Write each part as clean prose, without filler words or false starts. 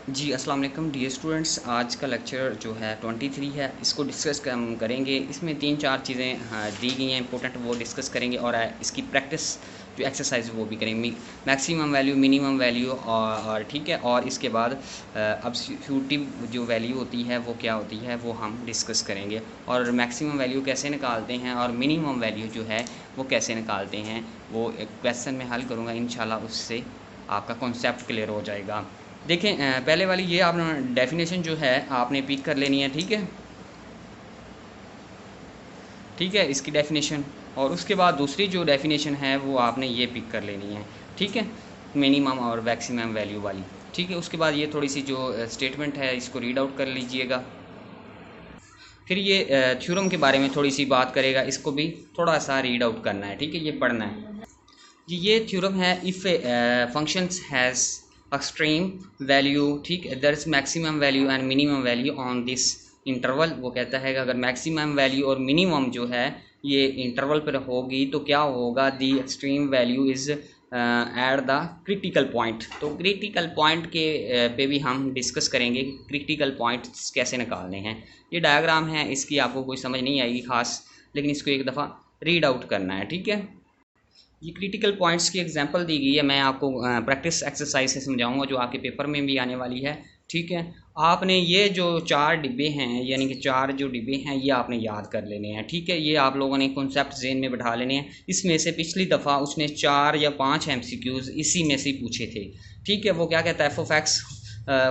जी अस्सलाम वालेकुम dear students. आज का लेक्चर जो है 23 है, इसको डिस्कस करेंगे। इसमें 3-4 चीज़ें दी गई हैं इंपॉर्टेंट, वो डिस्कस करेंगे और इसकी प्रैक्टिस जो एक्सरसाइज वो भी करेंगे। मैक्सिमम वैल्यू, मिनिमम वैल्यू और ठीक है, और इसके बाद अब्सोल्यूटिव जो वैल्यू होती है वो क्या होती है वो हम डिस्कस करेंगे, और मैक्सिमम वैल्यू कैसे निकालते हैं और मिनिमम वैल्यू जो है वो कैसे निकालते हैं वो एक क्वेश्चन में हल करूँगा। इंशाल्लाह उससे आपका कॉन्सेप्ट क्लियर हो जाएगा। देखें, पहले वाली ये आपने डेफिनेशन जो है आपने पिक कर लेनी है, ठीक है, ठीक है, इसकी डेफिनेशन। और उसके बाद दूसरी जो डेफिनेशन है वो आपने ये पिक कर लेनी है, ठीक है, मिनिमम और मैक्सिमम वैल्यू वाली, ठीक है। उसके बाद ये थोड़ी सी जो स्टेटमेंट है इसको रीड आउट कर लीजिएगा। फिर ये थ्योरम के बारे में थोड़ी सी बात करेगा, इसको भी थोड़ा सा रीड आउट करना है, ठीक है, ये पढ़ना है जी। ये थ्योरम है, if functions has extreme value, ठीक है, there is maximum value and minimum value on this interval. वो कहता है कि अगर मैक्सिमम वैल्यू और मिनिमम जो है ये इंटरवल पर होगी तो क्या होगा, the extreme value is at the critical point. तो क्रिटिकल पॉइंट के पे भी हम डिस्कस करेंगे क्रिटिकल पॉइंट्स कैसे निकालने हैं। ये डायग्राम है, इसकी आपको कोई समझ नहीं आएगी ख़ास, लेकिन इसको एक दफ़ा रीड आउट करना है, ठीक है। ये क्रिटिकल पॉइंट्स की एग्जांपल दी गई है, मैं आपको प्रैक्टिस एक्सरसाइज से समझाऊंगा जो आपके पेपर में भी आने वाली है, ठीक है। आपने ये जो 4 डिब्बे हैं, यानी कि 4 जो डिब्बे हैं ये आपने याद कर लेने हैं, ठीक है। ये आप लोगों ने कॉन्सेप्ट ज़हन में बैठा लेने हैं। इसमें से पिछली दफ़ा उसने 4 या 5 MCQs इसी में से पूछे थे, ठीक है। वो क्या कहता है, f(x)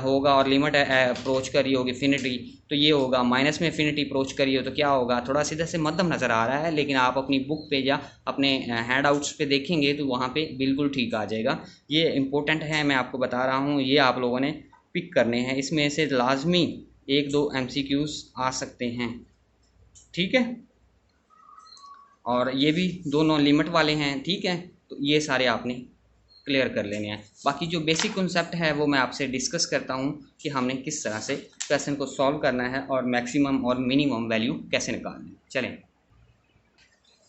होगा और लिमिट अप्रोच कर रही होगी इन्फिनिटी, तो ये होगा माइनस में इन्फिनिटी अप्रोच करी हो तो क्या होगा, थोड़ा सीधा से मध्यम नज़र आ रहा है, लेकिन आप अपनी बुक पे या अपने हैंड आउट्स पे देखेंगे तो वहाँ पे बिल्कुल ठीक आ जाएगा। ये इंपॉर्टेंट है, मैं आपको बता रहा हूँ, ये आप लोगों ने पिक करने हैं। इसमें से लाजमी 1-2 MCQs आ सकते हैं, ठीक है, और ये भी दोनों लिमिट वाले हैं, ठीक है। तो ये सारे आपने क्लियर कर लेने हैं। बाकी जो बेसिक कॉन्सेप्ट है वो मैं आपसे डिस्कस करता हूँ कि हमने किस तरह से क्वेश्चन को सॉल्व करना है और मैक्सिमम और मिनिमम वैल्यू कैसे निकालनी है। चलें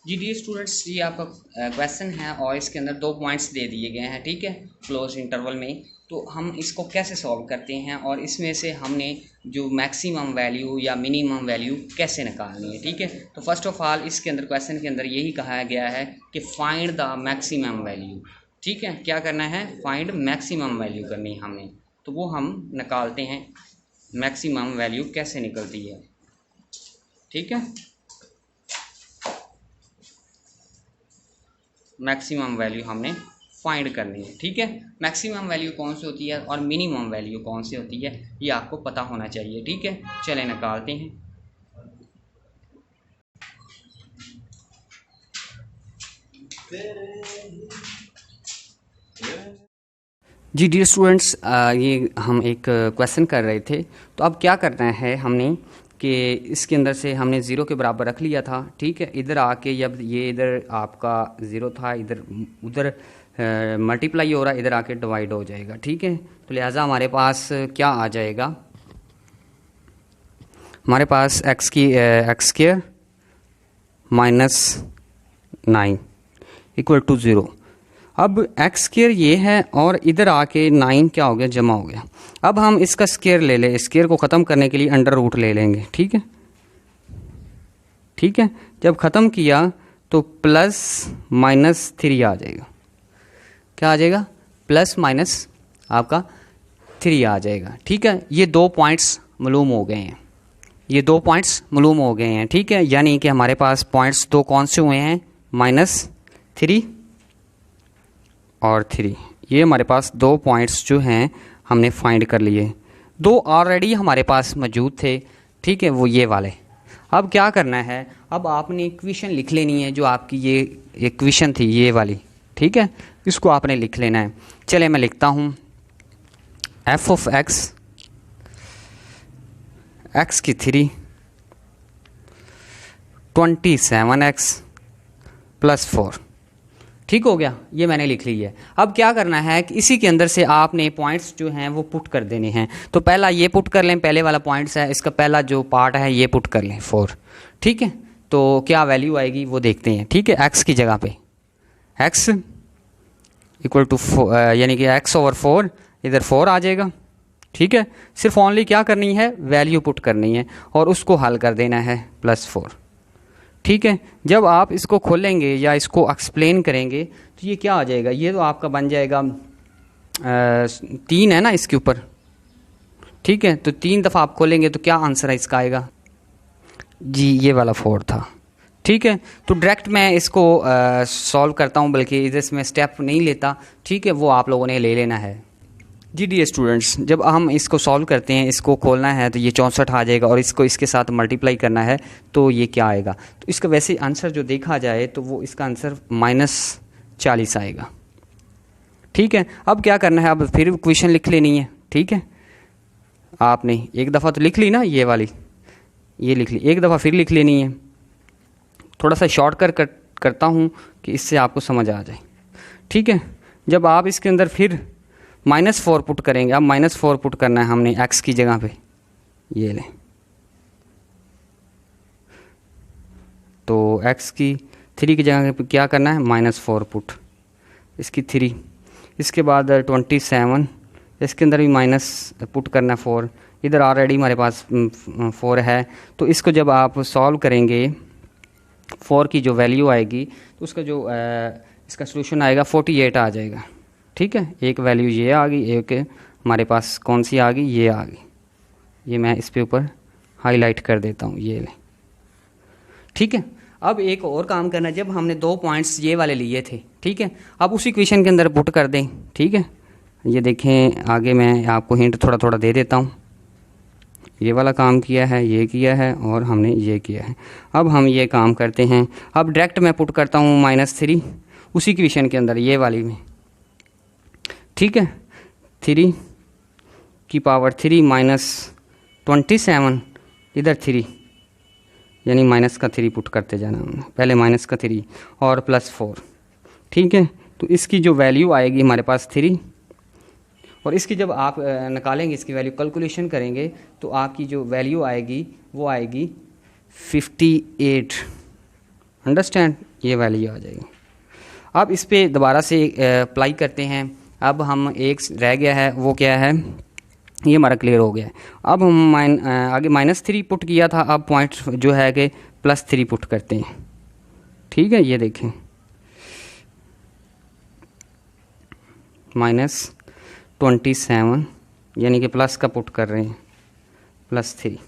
जी डियर स्टूडेंट्स, ये आपका क्वेश्चन है और इसके अंदर 2 पॉइंट्स दे दिए गए हैं, ठीक है, क्लोज इंटरवल में। तो हम इसको कैसे सॉल्व करते हैं और इसमें से हमने जो मैक्सिमम वैल्यू या मिनिमम वैल्यू कैसे निकालनी है, ठीक है। तो फर्स्ट ऑफ ऑल इसके अंदर क्वेश्चन के अंदर यही कहा गया है कि फाइंड द मैक्सिमम वैल्यू, ठीक है। क्या करना है, फाइंड मैक्सिमम वैल्यू करनी है हमने। तो वो हम निकालते हैं, मैक्सिमम वैल्यू कैसे निकलती है, ठीक है। मैक्सिमम वैल्यू हमने फाइंड करनी है, ठीक है। मैक्सिमम वैल्यू कौन सी होती है और मिनिमम वैल्यू कौन सी होती है ये आपको पता होना चाहिए, ठीक है। चलें निकालते हैं। जी डियर स्टूडेंट्स, ये हम एक क्वेश्चन कर रहे थे। तो अब क्या करना है हमने कि इसके अंदर से हमने ज़ीरो के बराबर रख लिया था, ठीक है। इधर आके जब ये इधर आपका ज़ीरो था, इधर उधर मल्टीप्लाई हो रहा है, इधर आके डिवाइड हो जाएगा, ठीक है। तो लिहाजा हमारे पास क्या आ जाएगा, हमारे पास एक्स स्क्वायर -9 इक्वल टू 0। अब एक्स स्क्वायर ये है और इधर आके 9 क्या हो गया, जमा हो गया। अब हम इसका स्क्वायर ले लें, स्क्वायर को ख़त्म करने के लिए अंडर रूट ले लेंगे, ठीक है, ठीक है। जब ख़त्म किया तो +-3 आ जाएगा। क्या आ जाएगा, +- आपका 3 आ जाएगा, ठीक है। ये 2 पॉइंट्स मालूम हो गए हैं, ये 2 पॉइंट्स मालूम हो गए हैं, ठीक है। यानी कि हमारे पास पॉइंट्स 2 कौन से हुए हैं, -3 और 3। ये हमारे पास 2 पॉइंट्स जो हैं हमने फाइंड कर लिए। 2 ऑलरेडी हमारे पास मौजूद थे, ठीक है, वो ये वाले। अब क्या करना है, अब आपने इक्वेशन लिख लेनी है, जो आपकी ये इक्वेशन थी ये वाली, ठीक है, इसको आपने लिख लेना है। चले मैं लिखता हूँ, f(x) x की 3 27x + 4, ठीक हो गया, ये मैंने लिख ली है। अब क्या करना है कि इसी के अंदर से आपने पॉइंट्स जो हैं वो पुट कर देने हैं। तो पहला ये पुट कर लें, पहले वाला पॉइंट्स है, इसका पहला जो पार्ट है ये पुट कर लें 4, ठीक है। तो क्या वैल्यू आएगी वो देखते हैं, ठीक है। x की जगह पे x = 4, यानी कि x/4, इधर 4 आ जाएगा, ठीक है, सिर्फ ओनली क्या करनी है, वैल्यू पुट करनी है और उसको हल कर देना है +4। ठीक है, जब आप इसको खोलेंगे या इसको एक्सप्लेन करेंगे तो ये क्या आ जाएगा, ये तो आपका बन जाएगा 3 है ना इसके ऊपर। ठीक है, तो 3 दफ़ा आप खोलेंगे तो क्या आंसर है इसका आएगा जी, ये वाला 4 था। ठीक है, तो डायरेक्ट मैं इसको सॉल्व करता हूँ, बल्कि इसमें स्टेप नहीं लेता। ठीक है, वो आप लोगों ने ले लेना है। जी डियर स्टूडेंट्स, जब हम इसको सॉल्व करते हैं, इसको खोलना है तो ये 64 आ जाएगा और इसको इसके साथ मल्टीप्लाई करना है तो ये क्या आएगा। तो इसका वैसे आंसर जो देखा जाए तो वो इसका आंसर -40 आएगा। ठीक है, अब क्या करना है, अब फिर क्वेश्चन लिख लेनी है। ठीक है, आपने एक दफ़ा तो लिख ली ना, ये वाली ये लिख ली, एक दफ़ा फिर लिख लेनी है। थोड़ा सा शॉर्टकट करता हूँ कि इससे आपको समझ आ जाए। ठीक है, जब आप इसके अंदर फिर -4 पुट करेंगे, अब -4 पुट करना है हमने x की जगह पे, ये लें तो x की 3 की जगह पे क्या करना है, -4 पुट, इसकी 3, इसके बाद 27, इसके अंदर भी माइनस पुट करना है 4, इधर ऑलरेडी हमारे पास 4 है। तो इसको जब आप सॉल्व करेंगे 4 की जो वैल्यू आएगी तो उसका जो इसका सलूशन आएगा 48 आ जाएगा। ठीक है, एक वैल्यू ये आ गई, एक हमारे पास कौन सी आ गई, ये आ गई। ये मैं इस पे ऊपर हाईलाइट कर देता हूँ, ये ले। ठीक है, अब एक और काम करना है, जब हमने 2 पॉइंट्स ये वाले लिए थे, ठीक है, अब उसी क्वेश्चन के अंदर पुट कर दें। ठीक है, ये देखें, आगे मैं आपको हिंट थोड़ा थोड़ा दे देता हूँ। ये वाला काम किया है, ये किया है और हमने ये किया है। अब हम ये काम करते हैं, अब डायरेक्ट मैं पुट करता हूँ -3 उसी क्वेश्चन के अंदर, ये वाली में। ठीक है, 3 की पावर 3 -27, इधर 3, यानी माइनस का 3 पुट करते जाना हमने, पहले -3 और +4। ठीक है, तो इसकी जो वैल्यू आएगी हमारे पास 3, और इसकी जब आप निकालेंगे, इसकी वैल्यू कैलकुलेशन करेंगे तो आपकी जो वैल्यू आएगी वो आएगी 58। अंडरस्टैंड, ये वैल्यू आ जाएगी। अब इस पे दोबारा से अप्लाई करते हैं। अब हम एक रह गया है, वो क्या है, ये हमारा क्लियर हो गया है। अब हम आगे -3 पुट किया था, अब पॉइंट जो है कि +3 पुट करते हैं। ठीक है, ये देखें, -27 यानी कि प्लस का पुट कर रहे हैं, +3।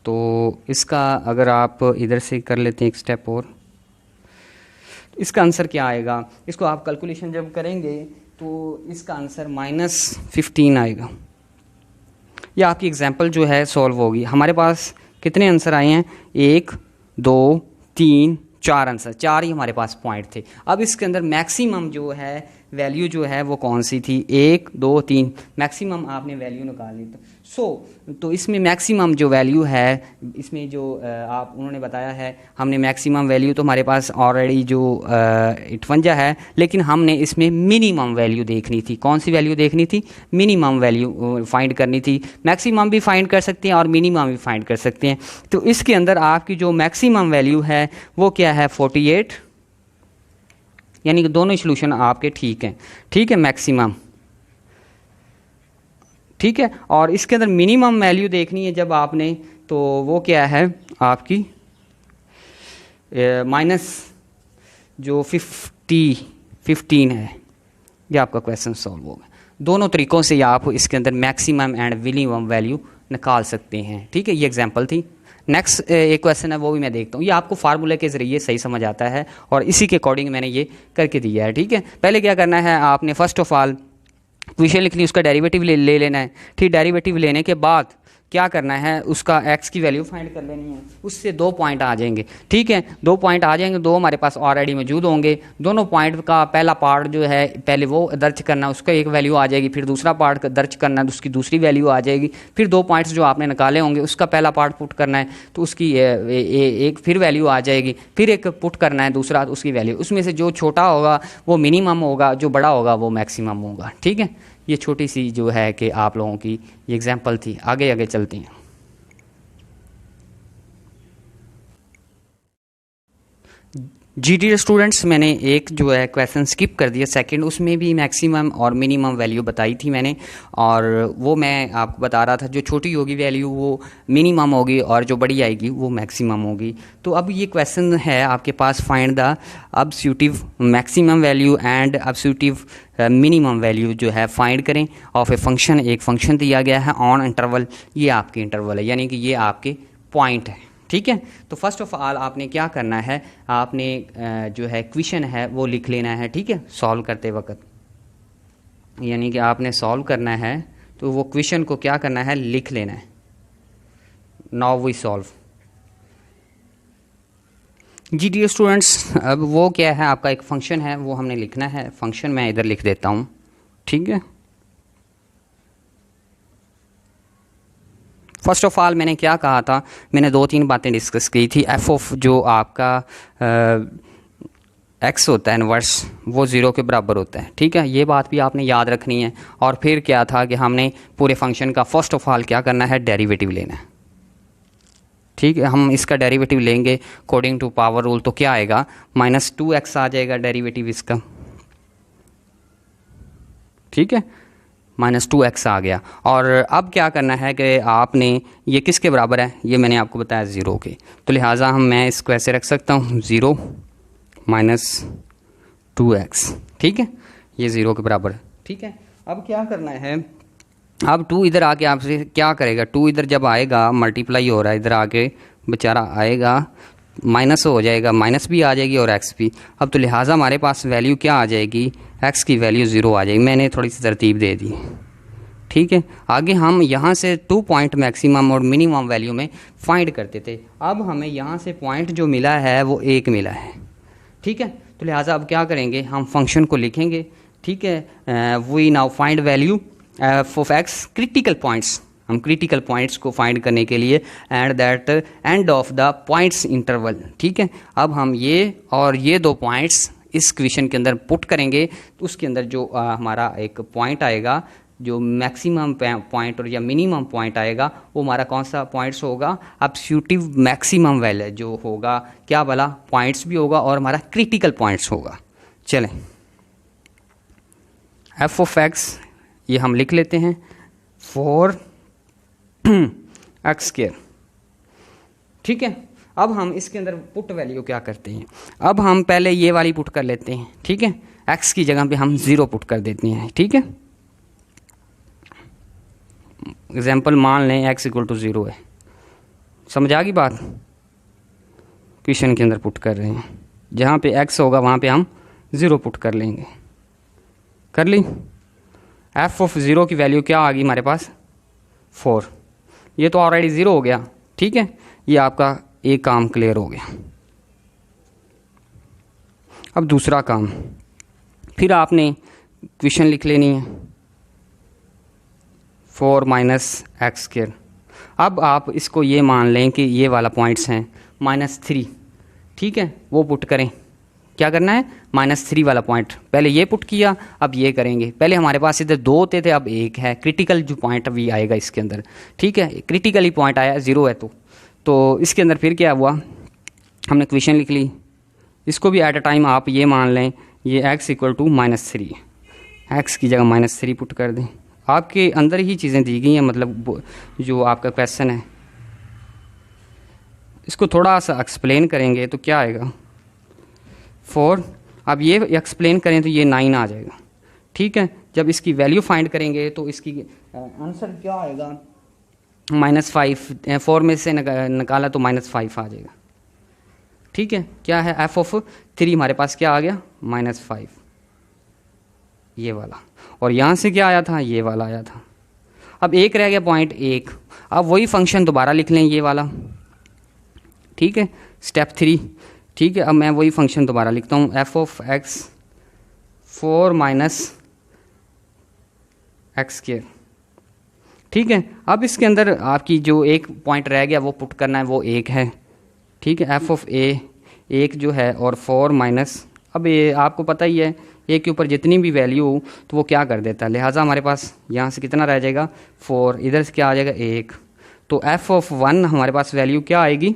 तो इसका अगर आप इधर से कर लेते हैं एक स्टेप और, इसका आंसर क्या आएगा, इसको आप कैलकुलेशन जब करेंगे तो इसका आंसर -15 आएगा। यह आपकी एग्जांपल जो है सॉल्व होगी। हमारे पास कितने आंसर आए हैं, 1 2 3 4 आंसर, 4 ही हमारे पास पॉइंट थे। अब इसके अंदर मैक्सिमम जो है वैल्यू जो है वो कौन सी थी, 1 2 3, मैक्सिमम आपने वैल्यू निकालनी। तो इसमें मैक्सिमम जो वैल्यू है, इसमें जो आप उन्होंने बताया है, हमने मैक्सिमम वैल्यू तो हमारे पास ऑलरेडी जो 58 है, लेकिन हमने इसमें मिनिमम वैल्यू देखनी थी। कौन सी वैल्यू देखनी थी, मिनिमम वैल्यू फाइंड करनी थी। मैक्सिमम भी फाइंड कर सकते हैं और मिनिमम भी फाइंड कर सकते हैं। तो इसके अंदर आपकी जो मैक्सिमम वैल्यू है वो क्या है, 48, यानी कि दोनों सॉल्यूशन आपके ठीक हैं। ठीक है, मैक्सिमम, ठीक है, और इसके अंदर मिनिमम वैल्यू देखनी है जब आपने, तो वो क्या है आपकी माइनस जो 15 है। ये आपका क्वेश्चन सॉल्व होगा। दोनों तरीक़ों से आप इसके अंदर मैक्सिमम एंड मिनिमम वैल्यू निकाल सकते हैं। ठीक है, ये एग्जांपल थी। नेक्स्ट एक क्वेश्चन है, वो भी मैं देखता हूँ। ये आपको फार्मूले के ज़रिए सही समझ आता है और इसी के अकॉर्डिंग मैंने ये करके दिया है। ठीक है, पहले क्या करना है, आपने फर्स्ट ऑफ ऑल क्वेश्चन लिख ली, उसका डेरिवेटिव ले लेना है। ठीक, डेरिवेटिव लेने के बाद क्या करना है, उसका x की वैल्यू फाइंड कर लेनी है। उससे 2 पॉइंट आ जाएंगे। ठीक है, 2 पॉइंट आ जाएंगे, 2 हमारे पास ऑलरेडी मौजूद होंगे। दोनों पॉइंट का पहला पार्ट जो है पहले वो दर्ज करना, उसका एक वैल्यू आ जाएगी। फिर दूसरा पार्ट दर्ज करना, उसकी दूसरी वैल्यू आ जाएगी। फिर 2 पॉइंट्स जो आपने निकाले होंगे उसका पहला पार्ट पुट करना है, तो उसकी एक फिर वैल्यू आ जाएगी। फिर एक पुट करना है दूसरा, तो उसकी वैल्यू, उसमें से जो छोटा होगा वो मिनिमम होगा, जो बड़ा होगा वो मैक्सिमम होगा। ठीक है, ये छोटी सी जो है कि आप लोगों की ये एग्जाम्पल थी। आगे चलते हैं। जी डियर स्टूडेंट्स, मैंने एक जो है क्वेश्चन स्किप कर दिया सेकंड, उसमें भी मैक्सिमम और मिनिमम वैल्यू बताई थी मैंने, और वो मैं आपको बता रहा था जो छोटी होगी वैल्यू वो मिनिमम होगी और जो बड़ी आएगी वो मैक्सिमम होगी। तो अब ये क्वेश्चन है आपके पास, find the absolute maximum value and absolute minimum value जो है फाइंड करें ऑफ ए फंक्शन। एक फंक्शन दिया गया है ऑन इंटरवल, ये आपके इंटरवल है, यानी कि ये आपके पॉइंट है। ठीक है, तो फर्स्ट ऑफ ऑल आपने क्या करना है, आपने जो है क्वेश्चन है वो लिख लेना है। ठीक है, सॉल्व करते वक्त, यानी कि आपने सॉल्व करना है तो वो क्वेश्चन को क्या करना है, लिख लेना है। Now we solve. जी डियर स्टूडेंट्स, अब वो क्या है, आपका एक फंक्शन है वो हमने लिखना है। फंक्शन मैं इधर लिख देता हूँ। ठीक है, फर्स्ट ऑफ ऑल मैंने क्या कहा था, मैंने 2-3 बातें डिस्कस की थी। एफ ऑफ जो आपका एक्स होता है इनवर्स, वो 0 के बराबर होता है। ठीक है, ये बात भी आपने याद रखनी है। और फिर क्या था कि हमने पूरे फंक्शन का फर्स्ट ऑफ ऑल क्या करना है, डेरिवेटिव लेना है। ठीक है, हम इसका डेरिवेटिव लेंगे अकॉर्डिंग टू पावर रूल, तो क्या आएगा, -2x आ जाएगा डेरिवेटिव इसका। ठीक है, -2x आ गया। और अब क्या करना है कि आपने, ये किसके बराबर है, ये मैंने आपको बताया 0 के, तो लिहाजा मैं इसको ऐसे रख सकता हूँ 0 -2x। ठीक है, ये 0 के बराबर है। ठीक है, अब क्या करना है, अब 2 इधर आके आपसे क्या करेगा, 2 इधर जब आएगा मल्टीप्लाई हो रहा है, इधर आके बेचारा आएगा माइनस हो जाएगा, माइनस भी आ जाएगी और एक्स भी। अब तो लिहाजा हमारे पास वैल्यू क्या आ जाएगी, एक्स की वैल्यू 0 आ जाएगी। मैंने थोड़ी सी तरतीब दे दी। ठीक है, आगे हम यहाँ से 2 पॉइंट मैक्सिमम और मिनिमम वैल्यू में फाइंड करते थे। अब हमें यहाँ से पॉइंट जो मिला है वो 1 मिला है। ठीक है, तो लिहाजा अब क्या करेंगे, हम फंक्शन को लिखेंगे। ठीक है, we now find value of X critical points. हम क्रिटिकल पॉइंट्स को फाइंड करने के लिए and that end of the points interval. ठीक है, अब हम ये और ये 2 पॉइंट्स इस क्वेश्चन के अंदर पुट करेंगे, तो उसके अंदर जो हमारा एक पॉइंट आएगा, जो मैक्सिमम पॉइंट और या मिनिमम पॉइंट आएगा, वो हमारा कौन सा पॉइंट्स होगा, अब्सोल्यूटिव मैक्सिमम वैल्यू जो होगा, क्या वाला, पॉइंट्स भी होगा और हमारा क्रिटिकल पॉइंट्स होगा। चलें, एफ ऑफ एक्स ये हम लिख लेते हैं 4x²। ठीक है, अब हम इसके अंदर पुट वैल्यू क्या करते हैं, अब हम पहले ये वाली पुट कर लेते हैं। ठीक है, x की जगह पे हम 0 पुट कर देते हैं। ठीक है, एग्जाम्पल मान लें x = 0 है। समझ आ गई बात, क्वेश्चन के अंदर पुट कर रहे हैं, जहाँ पे x होगा वहाँ पे हम 0 पुट कर लेंगे। कर ली, एफ ऑफ 0 की वैल्यू क्या आ गई हमारे पास, 4। ये तो ऑलरेडी 0 हो गया। ठीक है, ये आपका एक काम क्लियर हो गया। अब दूसरा काम, फिर आपने क्वेश्चन लिख लेनी है 4 - x²। अब आप इसको ये मान लें कि ये वाला पॉइंट्स हैं -3। ठीक है, वो पुट करें, क्या करना है, -3 वाला पॉइंट पहले ये पुट किया, अब ये करेंगे। पहले हमारे पास इधर 2 होते थे, अब 1 है। क्रिटिकल जो पॉइंट अभी आएगा इसके अंदर। ठीक है, क्रिटिकली पॉइंट आया 0 है, तो इसके अंदर फिर क्या हुआ, हमने क्वेश्चन लिख ली। इसको भी एट अ टाइम आप ये मान लें, ये x = -3, x की जगह -3 पुट कर दें। आपके अंदर ही चीज़ें दी गई हैं, मतलब जो आपका क्वेश्चन है इसको थोड़ा सा एक्सप्लेन करेंगे तो क्या आएगा, 4। अब ये एक्सप्लेन करें तो ये 9 आ जाएगा। ठीक है, जब इसकी वैल्यू फाइंड करेंगे तो इसकी आंसर क्या आएगा, -5। 4 में से निकाला तो -5 आ जाएगा। ठीक है, क्या है, एफ ऑफ 3 हमारे पास क्या आ गया, -5, ये वाला। और यहाँ से क्या आया था, ये वाला आया था। अब एक रह गया पॉइंट 1। अब वही फंक्शन दोबारा लिख लें, ये वाला। ठीक है, स्टेप 3। ठीक है, अब मैं वही फंक्शन दोबारा लिखता हूँ, एफ ऑफ एक्स 4 - x²। ठीक है, अब इसके अंदर आपकी जो एक पॉइंट रह गया वो पुट करना है, वो 1 है। ठीक है, एफ ऑफ ए 1 जो है और 4 अब ये आपको पता ही है, ए के ऊपर जितनी भी वैल्यू हो तो वो क्या कर देता है, लिहाजा हमारे पास यहाँ से कितना रह जाएगा, 4, इधर से क्या आ जाएगा 1। तो एफ ऑफ 1 हमारे पास वैल्यू क्या आएगी,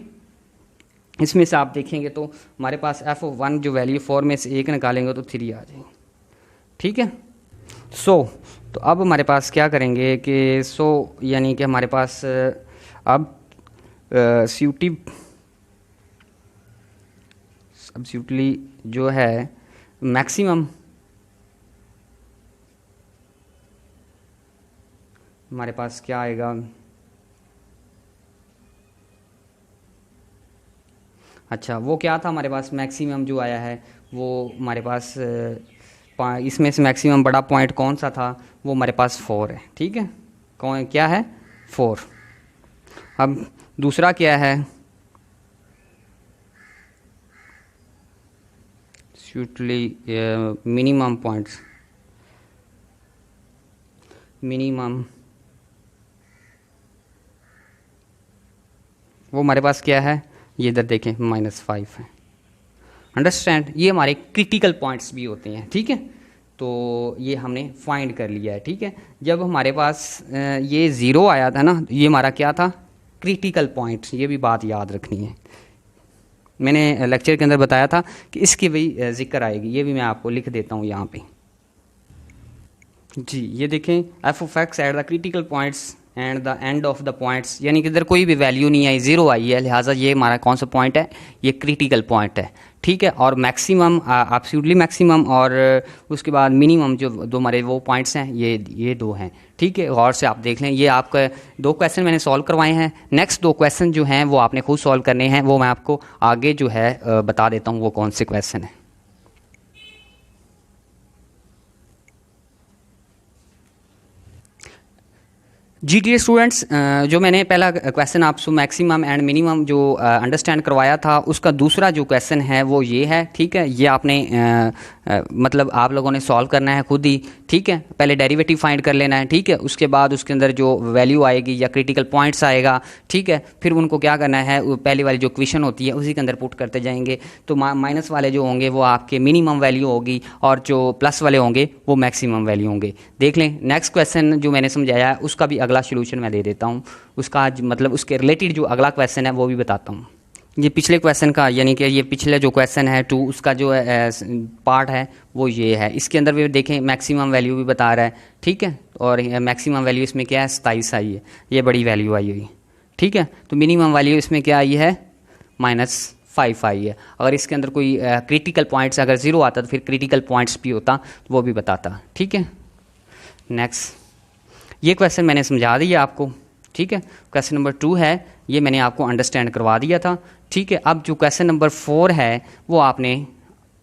इसमें से आप देखेंगे तो हमारे पास f(1) जो वैल्यू 4 में से 1 निकालेंगे तो 3 आ जाएगी, ठीक है। तो अब हमारे पास क्या करेंगे कि यानी कि हमारे पास अब सब्स्टिट्यूटली जो है मैक्सिमम हमारे पास क्या आएगा, अच्छा वो क्या था हमारे पास मैक्सिमम जो आया है वो हमारे पास इसमें से मैक्सिमम बड़ा पॉइंट कौन सा था, वो हमारे पास 4 है, ठीक है। कौन क्या है 4। अब दूसरा क्या है मिनिमम पॉइंट्स, मिनिमम वो हमारे पास क्या है, ये इधर देखें -5 है, अंडरस्टैंड। ये हमारे क्रिटिकल पॉइंट्स भी होते हैं, ठीक है। तो ये हमने फाइंड कर लिया है, ठीक है। जब हमारे पास ये 0 आया था ना, ये हमारा क्या था, क्रिटिकल पॉइंट्स, ये भी बात याद रखनी है। मैंने लेक्चर के अंदर बताया था कि इसकी भी जिक्र आएगी, ये भी मैं आपको लिख देता हूँ यहाँ पे जी। ये देखें f(x) eight the critical points and the end of the points, यानी कि इधर कोई भी वैल्यू नहीं आई, 0 आई है, लिहाजा ये हमारा कौन सा पॉइंट है, ये क्रिटिकल पॉइंट है, ठीक है। और मैक्सिमम एब्सोल्युटली मैक्सिमम और उसके बाद मिनिमम जो दो हमारे वो पॉइंट्स हैं, ये 2 हैं, ठीक है। गौर से आप देख लें, ये आपका 2 क्वेश्चन मैंने सॉल्व करवाए हैं। नेक्स्ट 2 क्वेश्चन जो हैं वो आपने खुद सॉल्व करने हैं, वो मैं आपको आगे जो है बता देता हूँ वो कौन से क्वेश्चन हैं। जी डी स्टूडेंट्स, जो मैंने पहला क्वेश्चन आपसे मैक्सिमम एंड मिनिमम जो अंडरस्टैंड करवाया था, उसका दूसरा जो क्वेश्चन है वो ये है, ठीक है। ये आपने मतलब आप लोगों ने सॉल्व करना है खुद ही, ठीक है। पहले डेरिवेटिव फाइंड कर लेना है, ठीक है। उसके बाद उसके अंदर जो वैल्यू आएगी या क्रिटिकल पॉइंट्स आएगा, ठीक है, फिर उनको क्या करना है, पहली वाली जो क्वेश्चन होती है उसी के अंदर पुट करते जाएंगे। तो माइनस वाले जो होंगे वो आपके मिनिमम वैल्यू होगी और जो प्लस वाले होंगे वो मैक्सिमम वैल्यू होंगे। देख लें नेक्स्ट क्वेश्चन जो मैंने समझाया है उसका भी अगला सॉल्यूशन मैं दे देता हूँ, उसका मतलब उसके रिलेटेड जो अगला क्वेश्चन है वो भी बताता हूँ। ये पिछले क्वेश्चन का, यानी कि ये पिछले जो क्वेश्चन है 2, उसका जो पार्ट है वो ये है। इसके अंदर भी देखें मैक्सिमम वैल्यू भी बता रहा है, ठीक है। और मैक्सिमम वैल्यू इसमें क्या है, 27 आई है, ये बड़ी वैल्यू आई हुई, ठीक है। तो मिनिमम वैल्यू इसमें क्या आई है, -5 आई है। अगर इसके अंदर कोई क्रिटिकल पॉइंट्स अगर 0 आता तो फिर क्रिटिकल पॉइंट्स भी होता तो वो भी बताता, ठीक है। नेक्स्ट ये क्वेश्चन मैंने समझा दिया आपको, ठीक है। क्वेश्चन नंबर 2 है, ये मैंने आपको अंडरस्टैंड करवा दिया था, ठीक है। अब जो क्वेश्चन नंबर 4 है वो आपने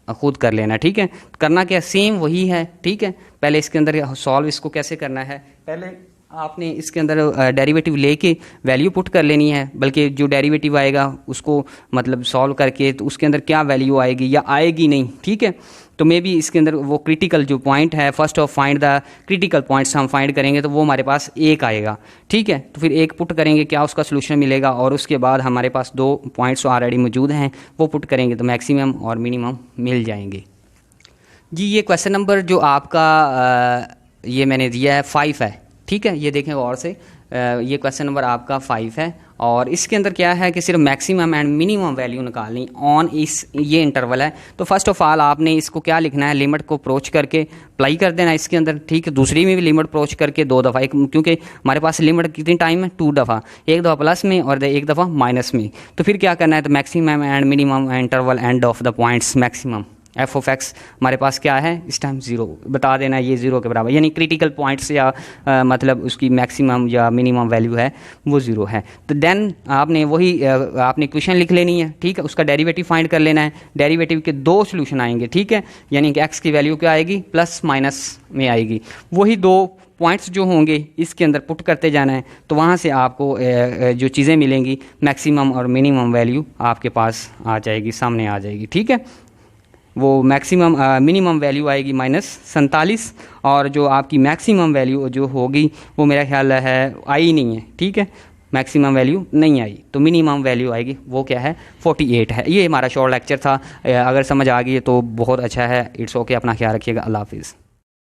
खुद कर लेना, ठीक है। करना क्या, सेम वही है, ठीक है। पहले इसके अंदर सॉल्व इसको कैसे करना है, पहले आपने इसके अंदर डेरिवेटिव लेके वैल्यू पुट कर लेनी है, बल्कि जो डेरिवेटिव आएगा उसको मतलब सॉल्व करके तो उसके अंदर क्या वैल्यू आएगी या आएगी नहीं, ठीक है। तो मे बी इसके अंदर वो क्रिटिकल जो पॉइंट है, first of find the critical points हम फाइंड करेंगे तो वो हमारे पास 1 आएगा, ठीक है। तो फिर 1 पुट करेंगे, क्या उसका सोल्यूशन मिलेगा, और उसके बाद हमारे पास 2 पॉइंट्स ऑलरेडी मौजूद हैं वो पुट करेंगे तो मैक्सिमम और मिनिमम मिल जाएंगे जी। ये क्वेश्चन नंबर जो आपका ये मैंने दिया है 5 है, ठीक है। ये देखें गौर से, ये क्वेश्चन नंबर आपका 5 है और इसके अंदर क्या है कि सिर्फ मैक्सिमम एंड मिनिमम वैल्यू निकालनी ऑन इस ये इंटरवल है। तो फर्स्ट ऑफ ऑल आपने इसको क्या लिखना है, लिमिट को अप्रोच करके अप्लाई कर देना इसके अंदर, ठीक है। दूसरी में भी लिमिट अप्रोच करके 2 दफ़ा, क्योंकि हमारे पास लिमिट कितनी टाइम है, 2 दफ़ा, 1 दफ़ा प्लस में और 1 दफ़ा माइनस में। तो फिर क्या करना है, तो maximum and minimum interval and of the points maximum f(x) हमारे पास क्या है इस टाइम 0 बता देना, ये 0 के बराबर, यानी क्रिटिकल पॉइंट्स या मतलब उसकी मैक्सिमम या मिनिमम वैल्यू है वो 0 है। तो देन आपने वही आपने इक्वेशन लिख लेनी है, ठीक है। उसका डेरिवेटिव फाइंड कर लेना है, डेरिवेटिव के 2 सॉल्यूशन आएंगे, ठीक है। यानी कि x की वैल्यू क्या आएगी, प्लस माइनस में आएगी, वही 2 पॉइंट्स जो होंगे इसके अंदर पुट करते जाना है। तो वहाँ से आपको जो चीज़ें मिलेंगी मैक्सिमम और मिनिमम वैल्यू आपके पास आ जाएगी, सामने आ जाएगी, ठीक है। वो मैक्सिमम मिनिमम वैल्यू आएगी -47 और जो आपकी मैक्सिमम वैल्यू जो होगी वो मेरा ख्याल है आई नहीं है, ठीक है। मैक्सिमम वैल्यू नहीं आई तो मिनिमम वैल्यू आएगी, वो क्या है 48 है। ये हमारा शॉर्ट लेक्चर था, अगर समझ आ गई तो बहुत अच्छा है। इट्स ओके, अपना ख्याल रखिएगा, अल्लाह हाफिज़।